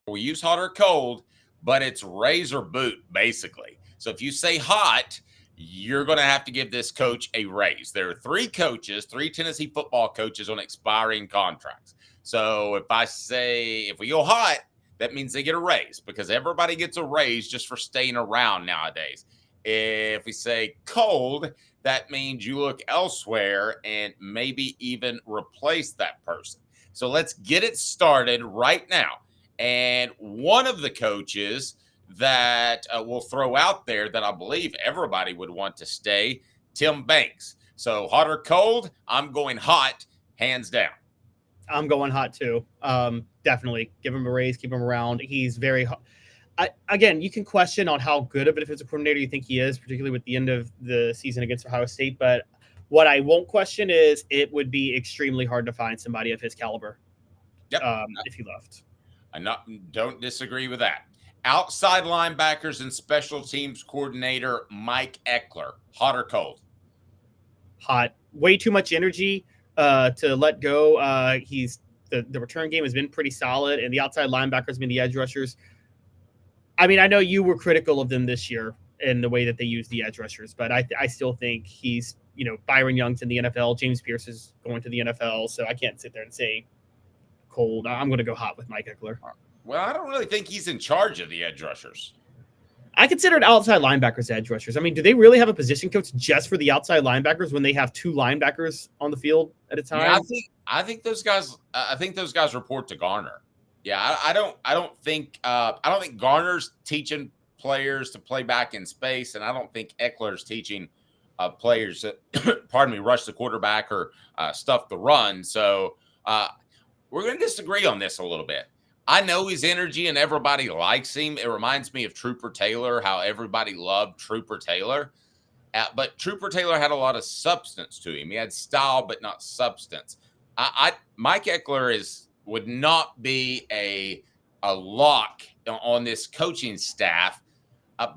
we use hot or cold, but it's raise or boot, basically. So if you say hot, you're going to have to give this coach a raise. There are three Tennessee football coaches on expiring contracts. So if we go hot, that means they get a raise because everybody gets a raise just for staying around nowadays. If we say cold, that means you look elsewhere and maybe even replace that person. So let's get it started right now. And one of the coaches that we'll throw out there that I believe everybody would want to stay, Tim Banks. So hot or cold, I'm going hot, hands down. I'm going hot too. Definitely give him a raise, keep him around. He's very hot. Again, you can question on how good of a defensive coordinator you think he is, particularly with the end of the season against Ohio State. But what I won't question is it would be extremely hard to find somebody of his caliber if he left. I don't disagree with that. Outside linebackers and special teams coordinator Mike Eckler, hot or cold? Hot. Way too much energy to let go. The return game has been pretty solid, and the outside linebackers, the edge rushers. I mean, I know you were critical of them this year in the way that they use the edge rushers, but I still think he's, Byron Young's in the NFL. James Pierce is going to the NFL, so I can't sit there and say cold. I'm going to go hot with Mike Eckler. Well, I don't really think he's in charge of the edge rushers. I consider it outside linebackers edge rushers. I mean, do they really have a position coach just for the outside linebackers when they have two linebackers on the field at a time? Yeah, I think those guys. I think those guys report to Garner. Yeah, I don't think Garner's teaching players to play back in space, and I don't think Eckler's teaching players that, rush the quarterback or stuff the run. So we're going to disagree on this a little bit. I know his energy and everybody likes him. It reminds me of Trooper Taylor, how everybody loved Trooper Taylor. But Trooper Taylor had a lot of substance to him. He had style, but not substance. Mike Eckler would not be a lock on this coaching staff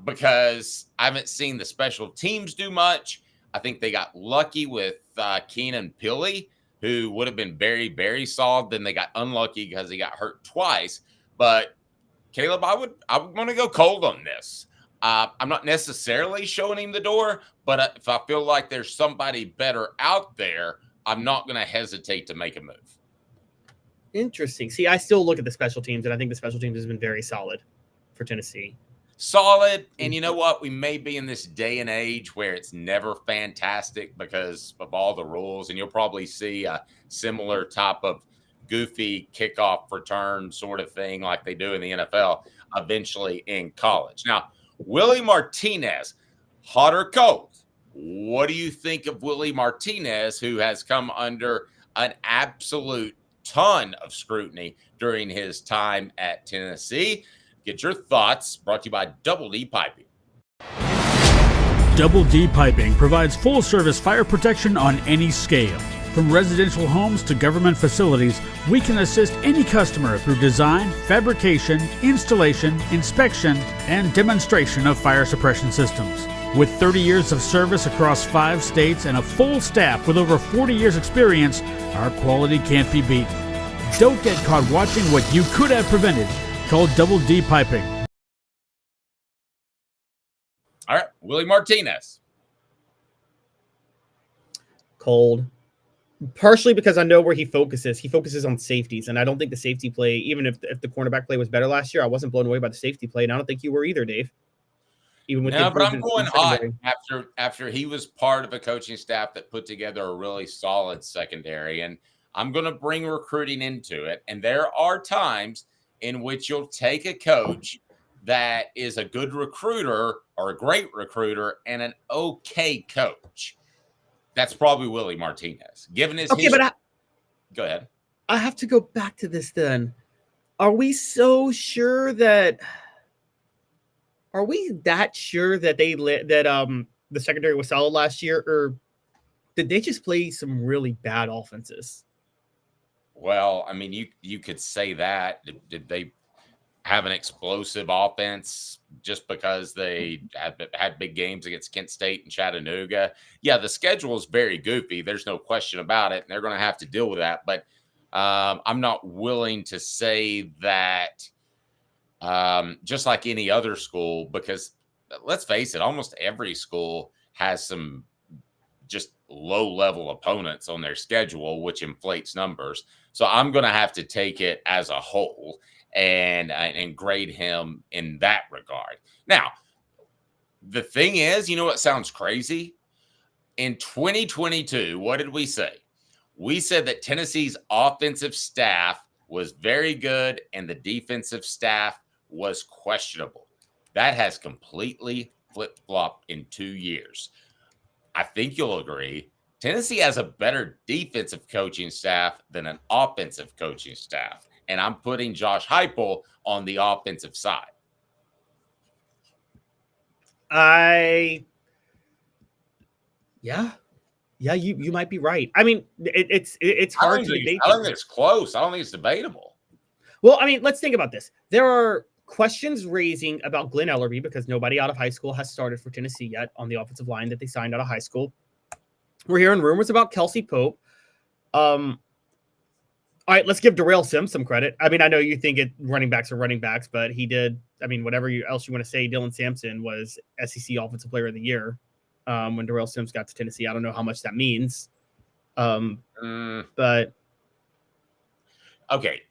because I haven't seen the special teams do much. I think they got lucky with Keenan Pili, who would have been very, very solid. Then they got unlucky because he got hurt twice. But Caleb, I'm going to go cold on this. I'm not necessarily showing him the door, but if I feel like there's somebody better out there, I'm not going to hesitate to make a move. Interesting. See, I still look at the special teams, and I think the special teams has been very solid for Tennessee. Solid. And you know what? We may be in this day and age where it's never fantastic because of all the rules. And you'll probably see a similar type of goofy kickoff return sort of thing like they do in the NFL eventually in college. Now, Willie Martinez, hot or cold? What do you think of Willie Martinez, who has come under an absolute ton of scrutiny during his time at Tennessee? Get your thoughts. Brought to you by Double D Piping. Double D Piping provides full-service fire protection on any scale. From residential homes to government facilities, we can assist any customer through design, fabrication, installation, inspection, and demonstration of fire suppression systems. With 30 years of service across 5 states and a full staff with over 40 years experience, our quality can't be beaten. Don't get caught watching what you could have prevented. Call Double D Piping. All right, Willie Martinez. Cold. Partially because I know where he focuses. He focuses on safeties, and I don't think the safety play, even if the cornerback play was better last year, I wasn't blown away by the safety play, and I don't think you were either, Dave. Even with but I'm going hot after he was part of a coaching staff that put together a really solid secondary, and I'm going to bring recruiting into it. And there are times in which you'll take a coach that is a good recruiter or a great recruiter and an okay coach. That's probably Willie Martinez. Given his history. Go ahead. I have to go back to this then. Are we that sure that the secondary was solid last year, or did they just play some really bad offenses? Well, I mean, you could say that. Did they have an explosive offense just because they had big games against Kent State and Chattanooga? Yeah, the schedule is very goofy. There's no question about it, and they're going to have to deal with that. But I'm not willing to say that just like any other school, because let's face it, almost every school has some just low level opponents on their schedule, which inflates numbers. So I'm going to have to take it as a whole and grade him in that regard. Now, the thing is, what sounds crazy? In 2022, what did we say? We said that Tennessee's offensive staff was very good and the defensive staff was questionable. That has completely flip-flopped in 2 years. I think you'll agree. Tennessee has a better defensive coaching staff than an offensive coaching staff. And I'm putting Josh Heupel on the offensive side. Yeah, you might be right. I mean, it's hard to debate. I don't think it's close. I don't think it's debatable. Well, I mean, let's think about this. There are questions raising about Glenn Ellerbe because nobody out of high school has started for Tennessee yet on the offensive line that they signed out of high school. We're hearing rumors about Kelsey Pope. All right, let's give Darrell Sims some credit. I mean, I know you think running backs are running backs, but he did. I mean, whatever else you want to say, Dylan Sampson was SEC Offensive Player of the Year when Darrell Sims got to Tennessee. I don't know how much that means, but okay.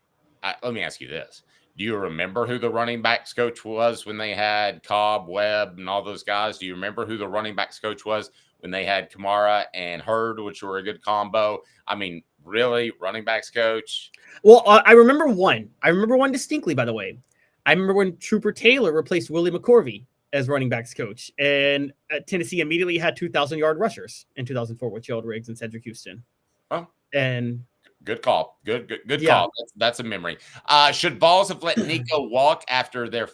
Let me ask you this. Do you remember who the running backs coach was when they had Cobb, Webb, and all those guys? Do you remember who the running backs coach was when they had Kamara and Hurd, which were a good combo? I mean, really, running backs coach? Well, I remember one. I remember one distinctly, by the way. I remember when Trooper Taylor replaced Willie McCorvey as running backs coach, and Tennessee immediately had 2,000-yard rushers in 2004 with Gerald Riggs and Cedric Houston. Oh, and good call. Good yeah. Call. That's a memory. Should Vols have let Nico walk after their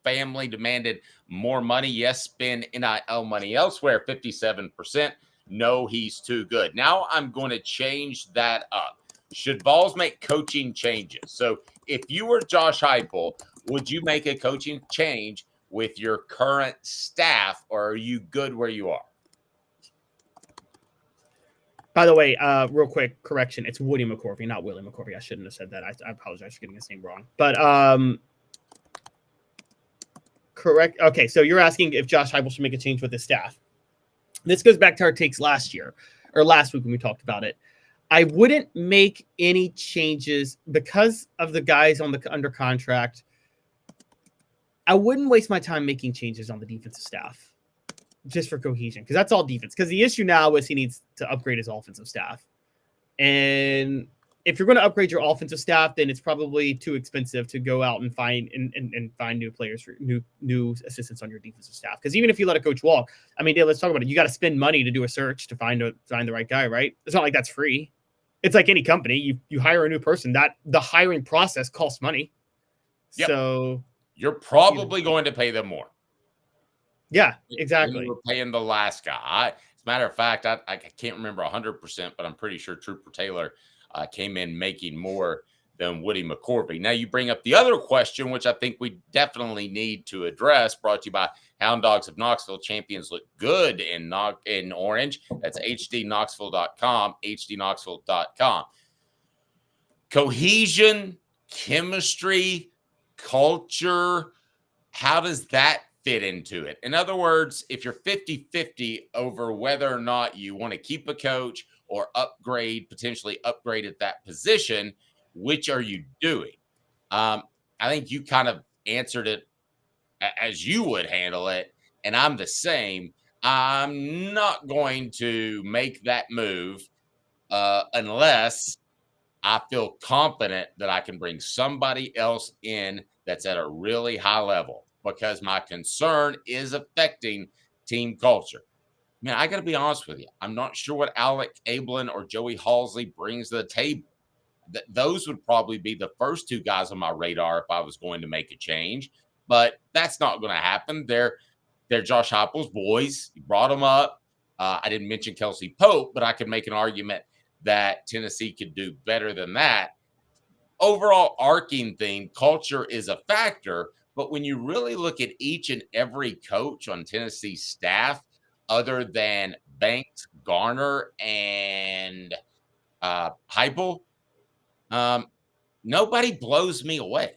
family demanded more money? Yes, spend NIL money elsewhere, 57%. No, he's too good. Now I'm going to change that up. Should Vols make coaching changes? So if you were Josh Heupel, would you make a coaching change with your current staff, or are you good where you are? By the way, real quick correction. It's Woody McCorvey, not Willie McCorvey. I shouldn't have said that. I apologize for getting his name wrong. But correct. Okay, so you're asking if Josh Heupel should make a change with his staff. This goes back to our takes last week when we talked about it. I wouldn't make any changes because of the guys under contract. I wouldn't waste my time making changes on the defensive staff just for cohesion, because that's all defense. Because the issue now is he needs to upgrade his offensive staff. And if you're going to upgrade your offensive staff, then it's probably too expensive to go out and find new players for new assistants on your defensive staff. Because even if you let a coach walk, I mean, Dale, let's talk about it. You got to spend money to do a search to find the right guy, right? It's not like that's free. It's like any company. You hire a new person, that the hiring process costs money. Yep. So you're probably going to pay them more. Yeah, exactly. You were paying the last guy. As a matter of fact, I can't remember 100%, but I'm pretty sure Trooper Taylor came in making more than Woody McCorvey. Now, you bring up the other question, which I think we definitely need to address, brought to you by Hound Dogs of Knoxville. Champions look good in orange. That's hdknoxville.com, hdknoxville.com. Cohesion, chemistry, culture, how does that fit into it? In other words, if you're 50-50 over whether or not you want to keep a coach or potentially upgrade at that position, which are you doing? I think you kind of answered it as you would handle it, and I'm the same. I'm not going to make that move unless I feel confident that I can bring somebody else in that's at a really high level, because my concern is affecting team culture. Man, I got to be honest with you. I'm not sure what Alec Eberle or Joey Halsley brings to the table. Those would probably be the first two guys on my radar if I was going to make a change, but that's not going to happen. They're Josh Heupel's boys. He brought them up. I didn't mention Kelsey Pope, but I could make an argument that Tennessee could do better than that. Overall arcing thing, culture is a factor, but when you really look at each and every coach on Tennessee's staff, other than Banks, Garner, and Heupel, nobody blows me away.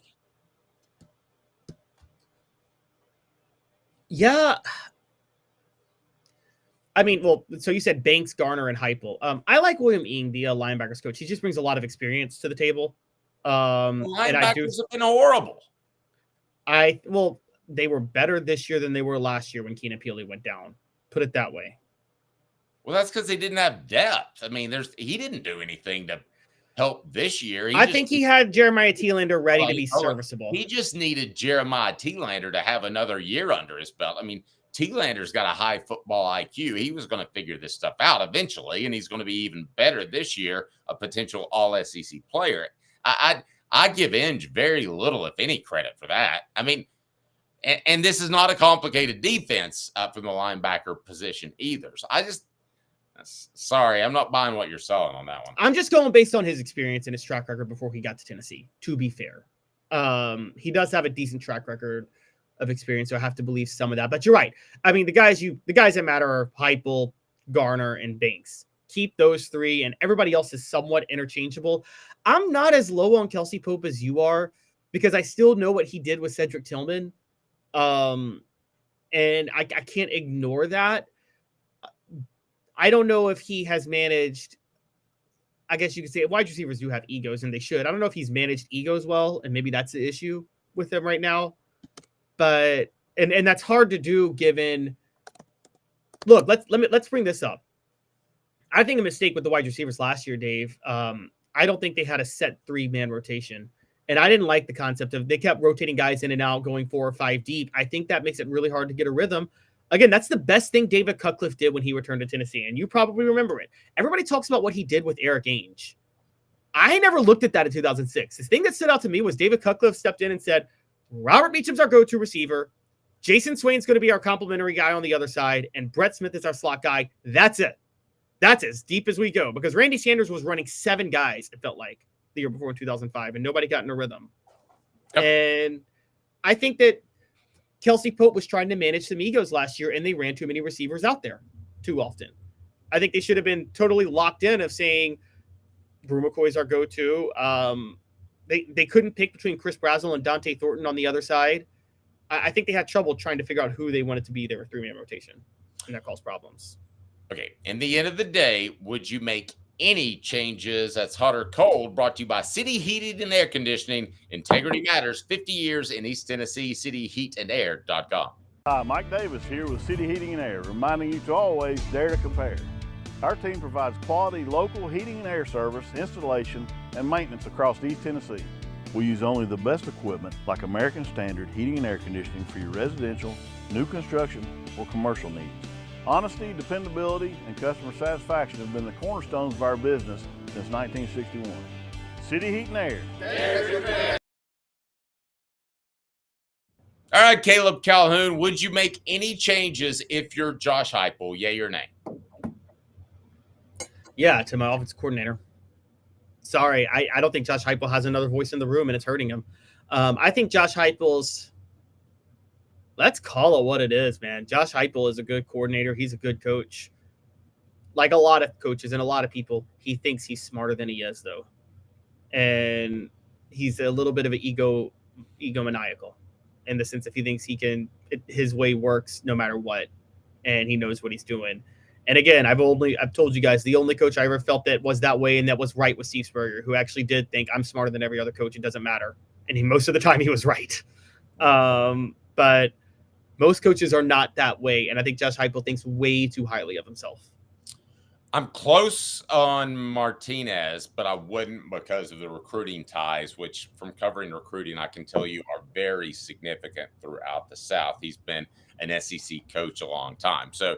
Yeah. I mean, well, so you said Banks, Garner, and Heupel. I like William Ing, the linebackers coach. He just brings a lot of experience to the table. The And I do. linebackers have been horrible. Well, they were better this year than they were last year when Keenan Peely went down. Put it that way. Well, that's because they didn't have depth. I mean, he didn't do anything to help this year. I think he had Jeremiah Thielander ready to be serviceable. He just needed Jeremiah Thielander to have another year under his belt. I mean, Thielander's got a high football IQ. He was going to figure this stuff out eventually, and he's going to be even better this year, a potential all-SEC player. I give Inge very little, if any, credit for that. I mean, and this is not a complicated defense from the linebacker position either. So sorry, I'm not buying what you're selling on that one. I'm just going based on his experience and his track record before he got to Tennessee, to be fair. He does have a decent track record of experience, so I have to believe some of that. But you're right. I mean, the guys that matter are Heupel, Garner, and Banks. Keep those three, and everybody else is somewhat interchangeable. I'm not as low on Kelsey Pope as you are because I still know what he did with Cedric Tillman. And I can't ignore that. I don't know if he has managed, I guess you could say wide receivers do have egos, and they should. I don't know if he's managed egos well, and maybe that's the issue with him right now. But and that's hard to do given. Look, let's bring this up. I think a mistake with the wide receivers last year, Dave. I don't think they had a set 3-man rotation. And I didn't like the concept of they kept rotating guys in and out, going 4 or 5 deep. I think that makes it really hard to get a rhythm. Again, that's the best thing David Cutcliffe did when he returned to Tennessee. And you probably remember it. Everybody talks about what he did with Eric Ainge. I never looked at that in 2006. The thing that stood out to me was David Cutcliffe stepped in and said, Robert Meacham's our go-to receiver. Jason Swain's going to be our complimentary guy on the other side. And Brett Smith is our slot guy. That's it. That's as deep as we go. Because Randy Sanders was running 7 guys, it felt like, the year before in 2005. And nobody got in a rhythm. Yep. And I think that Kelsey Pope was trying to manage some egos last year, and they ran too many receivers out there too often. I think they should have been totally locked in of saying Brew McCoy's our go-to. They couldn't pick between Chris Brazzell and Dante Thornton on the other side. I think they had trouble trying to figure out who they wanted to be their 3-man rotation, and that caused problems. Okay, in the end of the day, would you make any changes that's hot or cold? Brought to you by City Heating and Air Conditioning. Integrity matters. 50 years in East Tennessee. CityHeatandAir.com. Hi, Mike Davis here with City Heating and Air, reminding you to always dare to compare. Our team provides quality local heating and air service, installation, and maintenance across East Tennessee. We use only the best equipment like American Standard Heating and Air Conditioning for your residential, new construction, or commercial needs. Honesty, dependability, and customer satisfaction have been the cornerstones of our business since 1961. City Heat and Air. All right, Caleb Calhoun, would you make any changes if you're Josh Heupel, yay or nay? Yeah, to my offensive coordinator. Sorry, I don't think Josh Heupel has another voice in the room, and it's hurting him. I think Josh Heupel's – let's call it what it is, man. Josh Heupel is a good coordinator. He's a good coach. Like a lot of coaches and a lot of people, he thinks he's smarter than he is, though. And he's a little bit of an egomaniacal in the sense if he thinks his way works no matter what, and he knows what he's doing. And again, I've told you guys the only coach I ever felt that was that way and that was right was Steve Spurrier, who actually did think I'm smarter than every other coach. It doesn't matter, and most of the time he was right. But most coaches are not that way, and I think Josh Heupel thinks way too highly of himself. I'm close on Martinez, but I wouldn't because of the recruiting ties, which from covering recruiting, I can tell you are very significant throughout the South. He's been an SEC coach a long time. So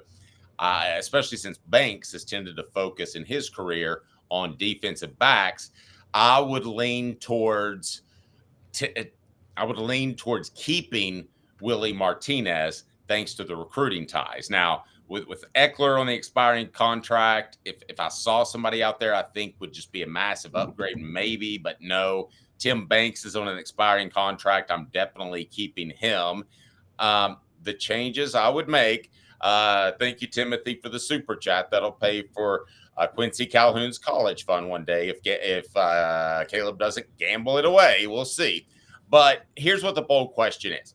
especially since Banks has tended to focus in his career on defensive backs, I would lean towards keeping Willie Martinez thanks to the recruiting ties. Now, with Eckler on the expiring contract, if I saw somebody out there I think would just be a massive upgrade, maybe, but no. Tim Banks is on an expiring contract. I'm definitely keeping him. The changes I would make, thank you, Timothy, for the super chat. That'll pay for Quincy Calhoun's college fund one day if Caleb doesn't gamble it away. We'll see. But here's what the bold question is.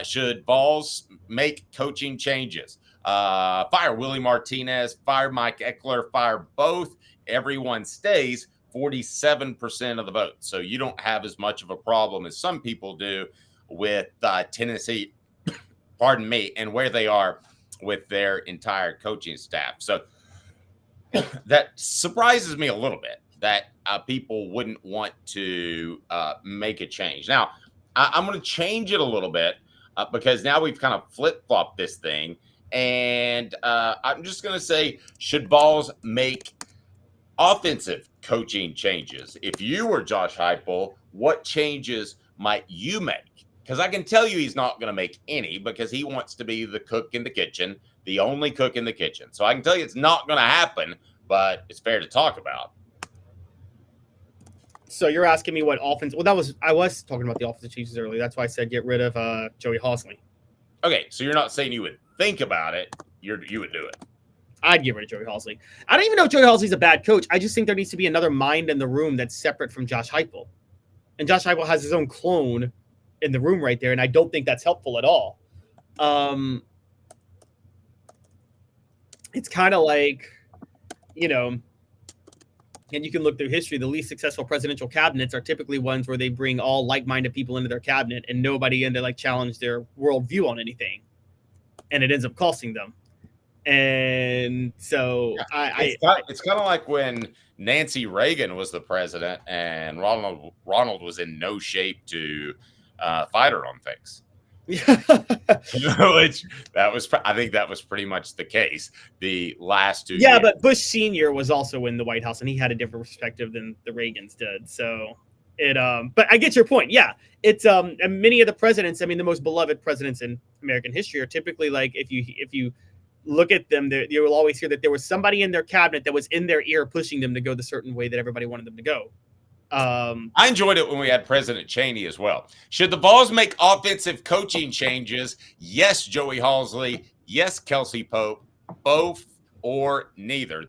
Should Vols make coaching changes? Fire Willie Martinez, fire Mike Eckler, fire both. Everyone stays. 47% of the vote. So you don't have as much of a problem as some people do with Tennessee, pardon me, and where they are with their entire coaching staff. So that surprises me a little bit that people wouldn't want to make a change. Now, I'm going to change it a little bit because now we've kind of flip-flopped this thing. And I'm just going to say, should Vols make offensive coaching changes? If you were Josh Heupel, what changes might you make? Because I can tell you he's not going to make any because he wants to be the cook in the kitchen, the only cook in the kitchen. So I can tell you it's not going to happen, but it's fair to talk about. So you're asking me what offense? Well, I was talking about the offensive changes earlier. That's why I said get rid of Joey Halzle. Okay, so you're not saying you would think about it. You would do it. I'd get rid of Joey Halzle. I don't even know if Joey Halzle's a bad coach. I just think there needs to be another mind in the room that's separate from Josh Heupel. And Josh Heupel has his own clone in the room right there, and I don't think that's helpful at all. It's kind of like, and you can look through history, the least successful presidential cabinets are typically ones where they bring all like-minded people into their cabinet and nobody in to challenge their worldview on anything. And it ends up costing them. And so it's kind of like when Nancy Reagan was the president and Ronald was in no shape to fight her on things. Which I think that was pretty much the case the last 2 years. Yeah, but Bush Sr. was also in the White House and he had a different perspective than the Reagans did. So but I get your point. Yeah, it's and many of the presidents, the most beloved presidents in American history are typically like if you look at them, you will always hear that there was somebody in their cabinet that was in their ear pushing them to go the certain way that everybody wanted them to go. I enjoyed it when we had President Cheney as well. Should the Vols make offensive coaching changes? Yes, Joey Halzle. Yes, Kelsey Pope. Both or neither.